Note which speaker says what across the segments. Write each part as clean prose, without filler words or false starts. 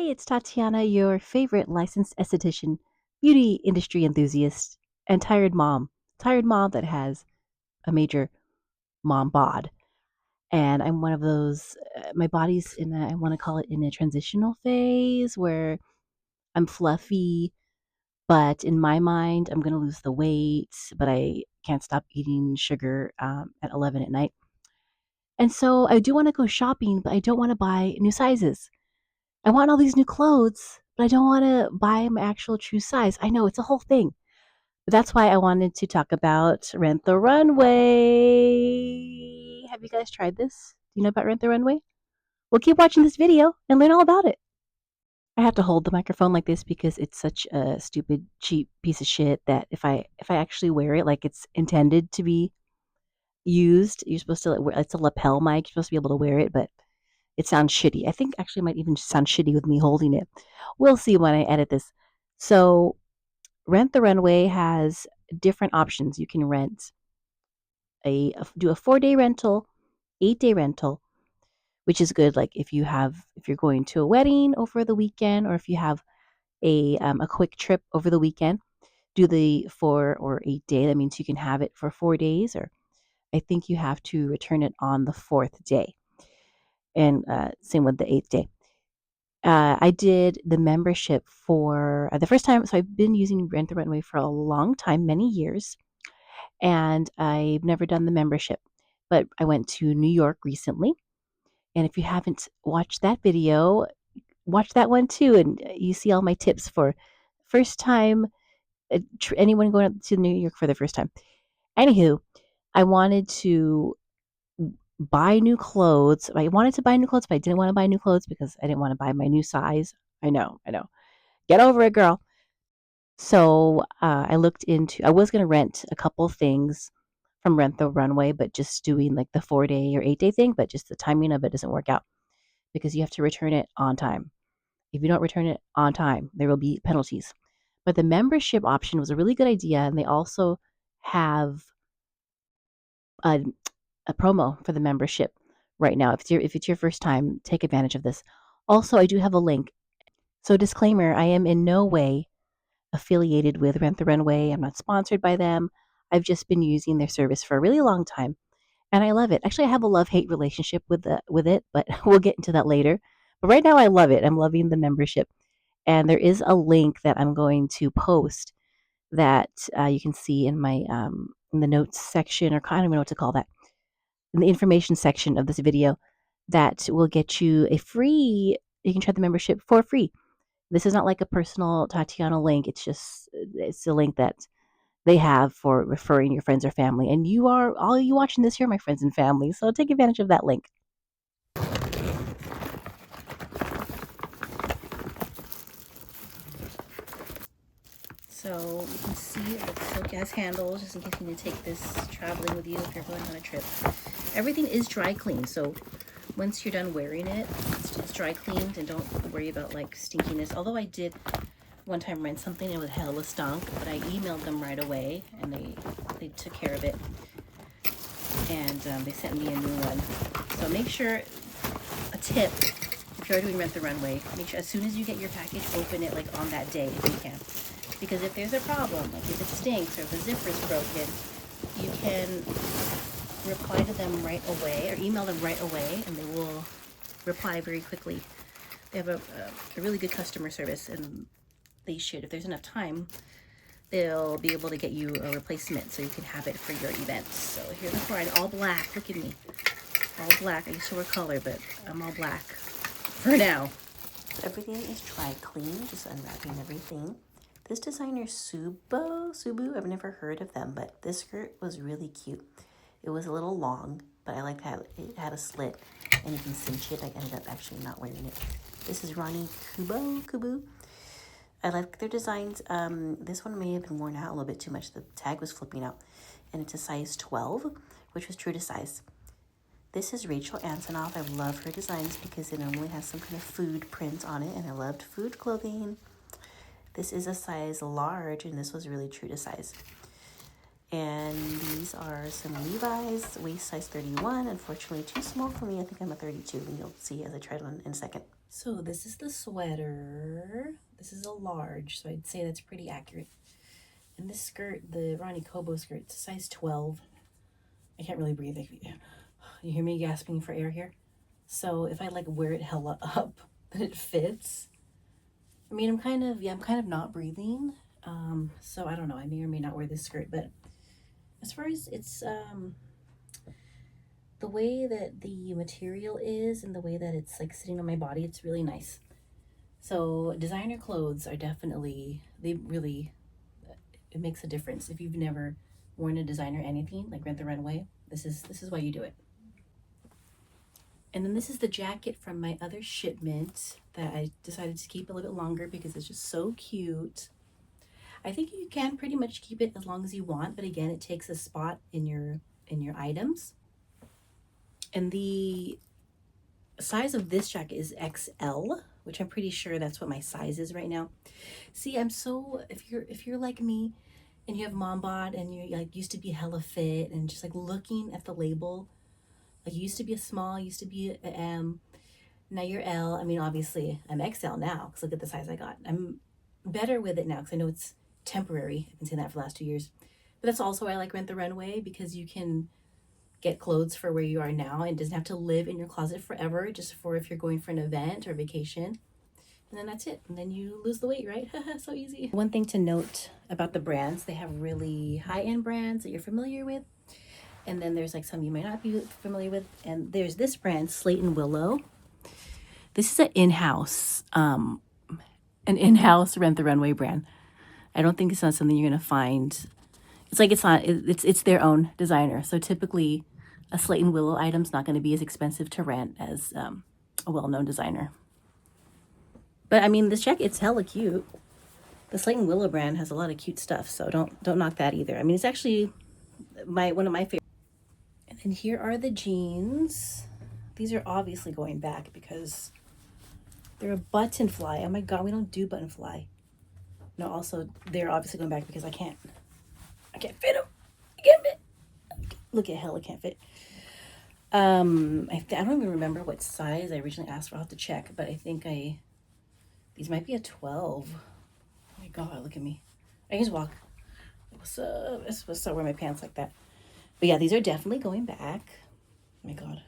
Speaker 1: It's Tatiana, your favorite licensed esthetician, beauty industry enthusiast, and tired mom. Tired mom that has a major mom bod. And I'm one of those, my body's in a, I want to call it in a transitional phase where I'm fluffy, but in my mind, I'm going to lose the weight, but I can't stop eating sugar at 11 at night. And so I do want to go shopping, but I don't want to buy new sizes. I want all these new clothes, but I don't want to buy my actual true size. I know it's a whole thing. But that's why I wanted to talk about Rent the Runway. Have you guys tried this? Do you know about Rent the Runway? Well, keep watching this video and learn all about it. I have to hold the microphone like this because it's such a stupid, cheap piece of shit that if I actually wear it like it's intended to be used, you're supposed to it's a lapel mic. You're supposed to be able to wear it, but it sounds shitty. I think actually it might even sound shitty with me holding it. We'll see when I edit this. So, Rent the Runway has different options. You can rent do a 4-day rental, 8-day rental, which is good. Like if you're going to a wedding over the weekend, or if you have a quick trip over the weekend, do the 4 or 8 day. That means you can have it for 4 days, or I think you have to return it on the fourth day, and same with the eighth day. I did the membership for the first time. So I've been using Rent the Runway for a long time, many years, and I've never done the membership. But I went to New York recently, and if you haven't watched that video, watch that one too, and you see all my tips for first time anyone going up to New York for the first time. Anywho, I wanted to buy new clothes. I wanted to buy new clothes, but I didn't want to buy new clothes because I didn't want to buy my new size. I know, I know. Get over it, girl. So I looked into, I was going to rent a couple things from Rent the Runway, but just doing like the 4-day or 8-day thing, but just the timing of it doesn't work out because you have to return it on time. If you don't return it on time, there will be penalties. But the membership option was a really good idea, and they also have a, a promo for the membership right now. If it's your first time, take advantage of this. Also, I do have a link. So disclaimer, I am in no way affiliated with Rent the Runway. I'm not sponsored by them. I've just been using their service for a really long time, and I love it. Actually, I have a love-hate relationship with it, but we'll get into that later. But right now I love it. I'm loving the membership. And there is a link that I'm going to post that you can see in the notes section, or I don't even know what to call that, in the information section of this video, that will get you a free. You can try the membership for free. This is not like a personal Tatiana link. It's a link that they have for referring your friends or family. And all you watching this here, my friends and family. So take advantage of that link. So you can see that the silk has handles, just in case you need to take this traveling with you if you're going on a trip. Everything is dry clean, so once you're done wearing it, it's dry cleaned, and don't worry about like stinkiness. Although I did one time rent something and it was hella stunk, but I emailed them right away and they took care of it, and they sent me a new one. So make sure, a tip, if you're doing Rent the Runway, make sure as soon as you get your package, open it like on that day if you can. Because if there's a problem, like if it stinks or if the zipper's broken, you can reply to them right away or email them right away, and they will reply very quickly. They have a really good customer service, and they should, if there's enough time, they'll be able to get you a replacement so you can have it for your events. So here's the bride, all black. Look at me, all black. I used to wear color, but I'm all black for now. Everything is dry clean, just unwrapping everything. This designer, soooo, I've never heard of them, but this skirt was really cute. It was a little long, but I liked how it had a slit and you can cinch it. I ended up actually not wearing it. This is Ronnie Kubu. I like their designs. This one may have been worn out a little bit too much. The tag was flipping out, and it's a size 12, which was true to size. This is Rachel Antonoff. I love her designs because it normally has some kind of food print on it, and I loved food clothing. This is a size large, and this was really true to size. And these are some Levi's, waist size 31. Unfortunately, too small for me. I think I'm a 32, and you'll see as I try it on in a second. So this is the sweater. This is a large, so I'd say that's pretty accurate. And this skirt, the Ronnie Kobo skirt, it's a size 12. I can't really breathe. You hear me gasping for air here? So if I like wear it hella up, then it fits. I mean, I'm kind of not breathing. So I don't know. I may or may not wear this skirt, but as far as it's the way that the material is and the way that it's like sitting on my body, it's really nice. So designer clothes are definitely, they really, it makes a difference. If you've never worn a designer anything like Rent the Runway, this is why you do it. And then this is the jacket from my other shipment that I decided to keep a little bit longer because it's just so cute. I think you can pretty much keep it as long as you want, but again, it takes a spot in your items. And the size of this jacket is XL, which I'm pretty sure that's what my size is right now. See, I'm so, if you're like me and you have mombod and you're like used to be hella fit and just like looking at the label, like you used to be a small, used to be a M, now you're L. I mean, obviously I'm XL now because look at the size I got. I'm better with it now because I know it's temporary. I've been saying that for the last 2 years. But that's also why I like Rent the Runway, because you can get clothes for where you are now and it doesn't have to live in your closet forever, just for if you're going for an event or vacation. And then that's it. And then you lose the weight, right? So easy. One thing to note about the brands, they have really high-end brands that you're familiar with. And then there's like some you might not be familiar with. And there's this brand, Slate and Willow. This is an in-house Rent the Runway brand. I don't think it's not something you're gonna find. It's like it's their own designer. So typically, a Slate and Willow item's not going to be as expensive to rent as a well-known designer. But I mean, this jacket, it's hella cute. The Slate and Willow brand has a lot of cute stuff, so don't knock that either. I mean, it's actually one of my favorites. And then here are the jeans. These are obviously going back because they're a button fly. Oh my god, we don't do button fly. No, also they're obviously going back because I can't fit them. I can't fit. Look at hell, I can't fit. I don't even remember what size I originally asked for. I'll have to check, but I think these might be a 12. Oh my god, look at me. I can just walk. What's up? I'm supposed to wear my pants like that. But yeah, these are definitely going back. Oh my god.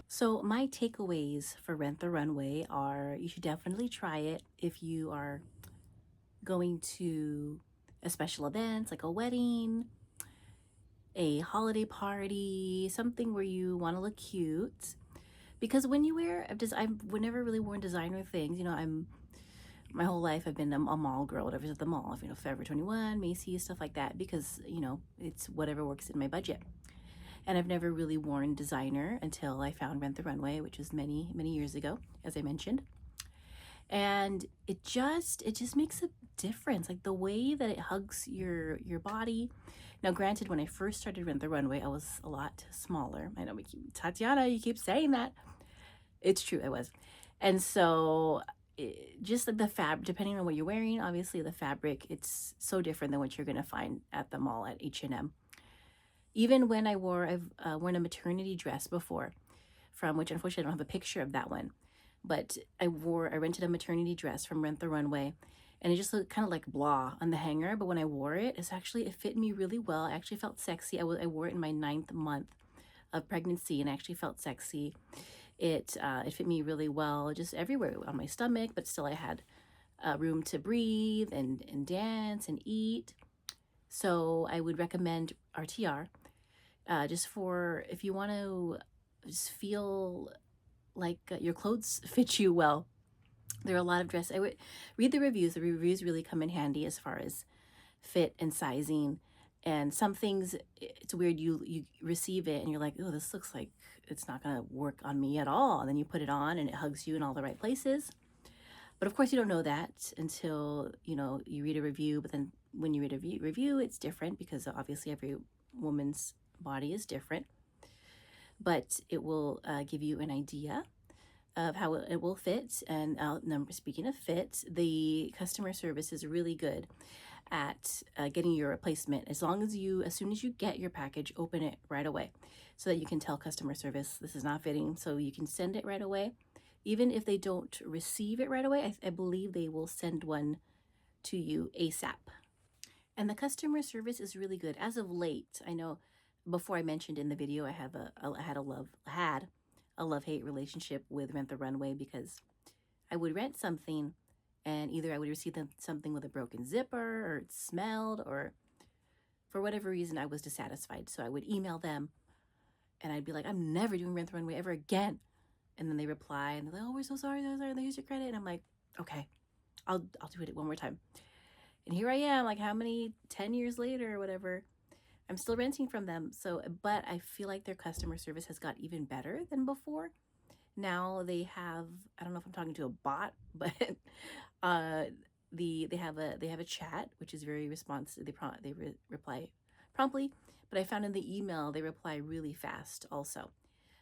Speaker 1: So my takeaways for Rent the Runway are you should definitely try it if you are going to a special event like a wedding, a holiday party, something where you want to look cute. Because when you wear, I've never really worn designer things. You know, my whole life I've been a mall girl, whatever's at the mall. You know, Forever 21, Macy's, stuff like that. Because you know, it's whatever works in my budget. And I've never really worn designer until I found Rent the Runway, which was many years ago, as I mentioned. And it just makes a difference, like the way that it hugs your body. Now granted, when I first started Rent the Runway, I was a lot smaller. I know Tatiana, you keep saying that. It's true, I was. And so just like the fabric, depending on what you're wearing, obviously the fabric, it's so different than what you're going to find at the mall at H&M. Even when I've worn a maternity dress before, from which unfortunately I don't have a picture of that one, but I rented a maternity dress from Rent the Runway, and it just looked kind of like blah on the hanger, but when I wore it, it fit me really well. I actually felt sexy. I wore it in my 9th month of pregnancy and I actually felt sexy. It fit me really well, just everywhere on my stomach, but still I had room to breathe and dance and eat. So I would recommend RTR just for if you want to just feel like your clothes fit you well. There are a lot of dresses. I would read the reviews. The reviews really come in handy as far as fit and sizing. And some things, it's weird. You receive it and you're like, oh, this looks like it's not going to work on me at all. And then you put it on and it hugs you in all the right places. But of course, you don't know that until, you know, you read a review. But then when you read a review, it's different because obviously every woman's body is different. But it will give you an idea of how it will fit. And speaking of fit, the customer service is really good at getting your replacement. As soon as you get your package, open it right away so that you can tell customer service this is not fitting. So you can send it right away. Even if they don't receive it right away, I believe they will send one to you ASAP. And the customer service is really good. As of late, I know before I mentioned in the video, I had a love-hate relationship with Rent the Runway because I would rent something and either I would receive something with a broken zipper or it smelled, or for whatever reason I was dissatisfied. So I would email them and I'd be like, I'm never doing Rent the Runway ever again. And then they reply and they're like, oh, we're so sorry, here's your credit. And I'm like, okay, I'll do it one more time. And here I am, like how many 10 years later or whatever, I'm still renting from them. So, but I feel like their customer service has got even better than before. Now they have, I don't know if I'm talking to a bot, but uh they have a chat which is very responsive. They reply promptly, but I found in the email they reply really fast also.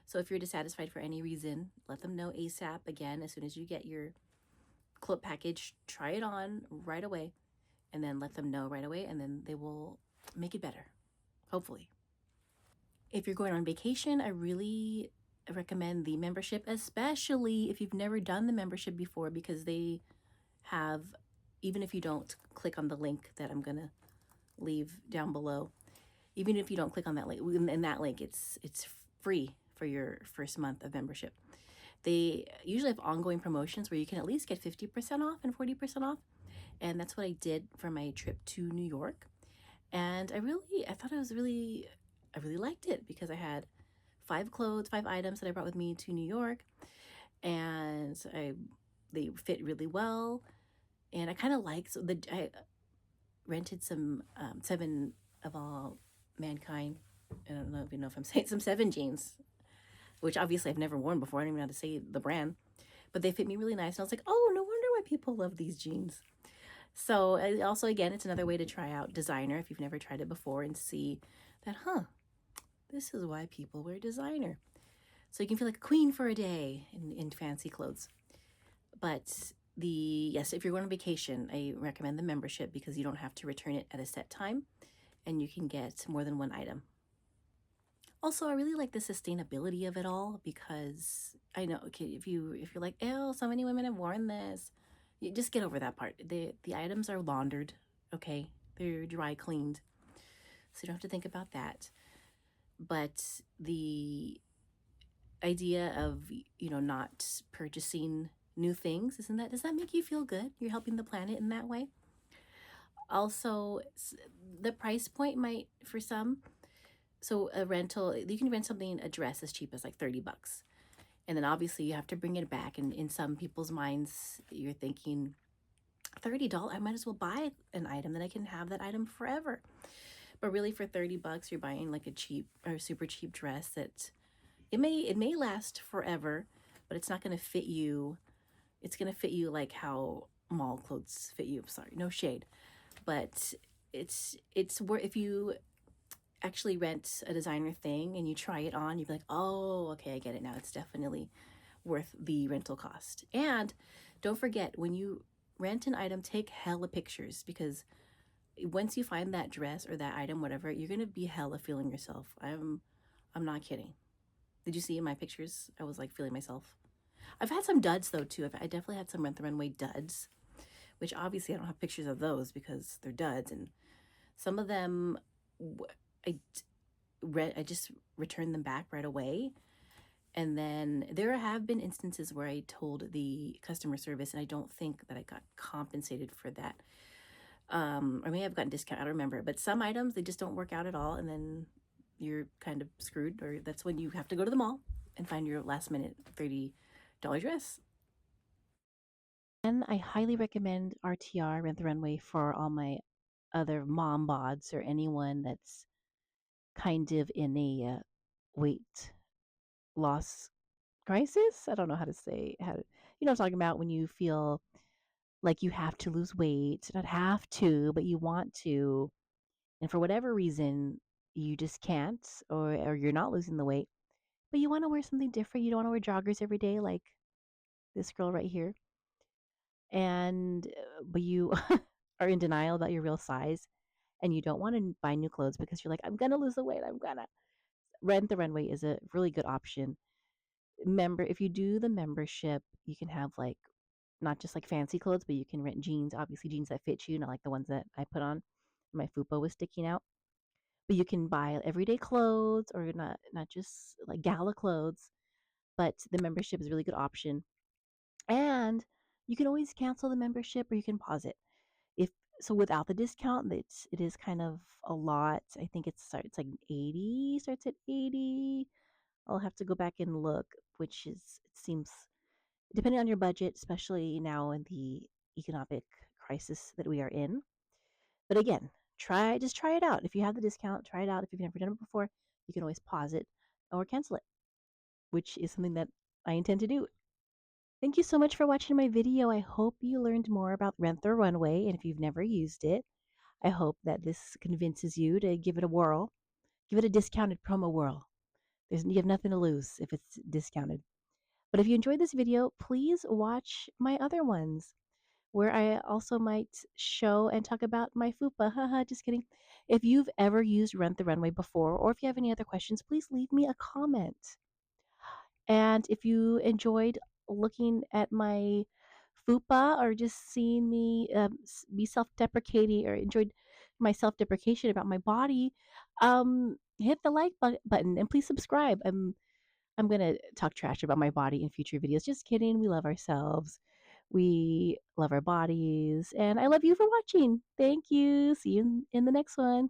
Speaker 1: So if you're dissatisfied for any reason, let them know ASAP. Again, as soon as you get your clip package, try it on right away and then let them know right away, and then they will make it better, hopefully. If you're going on vacation, I really recommend the membership, especially if you've never done the membership before, because they have, even if you don't click on the link that I'm gonna leave down below, even if you don't click on that link, in that link, it's free for your first month of membership. They usually have ongoing promotions where you can at least get 50% off and 40% off. And that's what I did for my trip to New York. And I thought I really liked it because I had 5 items that I brought with me to New York, and they fit really well. And I kind of liked, I rented some 7 of all mankind. I don't know if you know if I'm saying some 7 jeans, which obviously I've never worn before. I don't even know how to say the brand, but they fit me really nice. And I was like, oh, no wonder why people love these jeans. So also, again, it's another way to try out designer if you've never tried it before and see that, this is why people wear designer. So you can feel like a queen for a day in fancy clothes. But yes, if you're going on vacation, I recommend the membership because you don't have to return it at a set time and you can get more than one item. Also, I really like the sustainability of it all because I know, okay, if you're like, oh, so many women have worn this, you just get over that part. The items are laundered, okay? They're dry cleaned. So you don't have to think about that. But the idea of, not purchasing new things, does that make you feel good? You're helping the planet in that way. Also, the price point might, for some, so a rental, you can rent a dress as cheap as like $30. And then obviously you have to bring it back. And in some people's minds, you're thinking, $30, I might as well buy an item, then I can have that item forever. But really for $30, you're buying like a cheap or super cheap dress that it may last forever, but it's not going to fit you. It's going to fit you like how mall clothes fit you. Sorry, no shade, but it's where if you actually rent a designer thing and you try it on, you'd be like, oh, okay, I get it now. It's definitely worth the rental cost. And don't forget, when you rent an item, take hella pictures, because once you find that dress or that item, whatever, you're gonna be hella feeling yourself. I'm not kidding. Did you see in my pictures? I was like feeling myself. I've had some duds though too. I definitely had some Rent the Runway duds, which obviously I don't have pictures of those because they're duds, and some of them I I just returned them back right away. And then there have been instances where I told the customer service and I don't think that I got compensated for that. Or maybe I've gotten discount, I don't remember. But some items, they just don't work out at all. And then you're kind of screwed, or that's when you have to go to the mall and find your last minute $30 dress. And I highly recommend RTR, Rent the Runway, for all my other mom bods or anyone that's kind of in a weight loss crisis. I don't know how to say how to, I'm talking about when you feel like you have to lose weight, not have to, but you want to, and for whatever reason you just can't, or you're not losing the weight, but you want to wear something different. You don't want to wear joggers every day like this girl right here, and but you are in denial about your real size, and you don't want to buy new clothes because you're like, I'm gonna lose the weight. I'm gonna Rent the Runway is a really good option. If you do the membership, you can have like not just like fancy clothes, but you can rent jeans. Obviously, jeans that fit you, not like the ones that I put on. My fupa was sticking out. But you can buy everyday clothes or not just like gala clothes. But the membership is a really good option. And you can always cancel the membership or you can pause it. If so, without the discount, it is kind of a lot. I think it's like 80, starts at 80. I'll have to go back and look, which is it seems depending on your budget, especially now in the economic crisis that we are in. But again, try it out. If you have the discount, try it out. If you've never done it before, you can always pause it or cancel it, which is something that I intend to do. Thank you so much for watching my video. I hope you learned more about Rent the Runway, and if you've never used it, I hope that this convinces you to give it a whirl. Give it a discounted promo whirl. You have nothing to lose if it's discounted. But if you enjoyed this video, please watch my other ones where I also might show and talk about my fupa. Haha, just kidding. If you've ever used Rent the Runway before, or if you have any other questions, please leave me a comment. And if you enjoyed looking at my fupa or just seeing me be self-deprecating or enjoyed my self-deprecation about my body, hit the like button and please subscribe. I'm gonna talk trash about my body in future videos. Just kidding. We love ourselves. We love our bodies. And I love you for watching. Thank you. See you in the next one.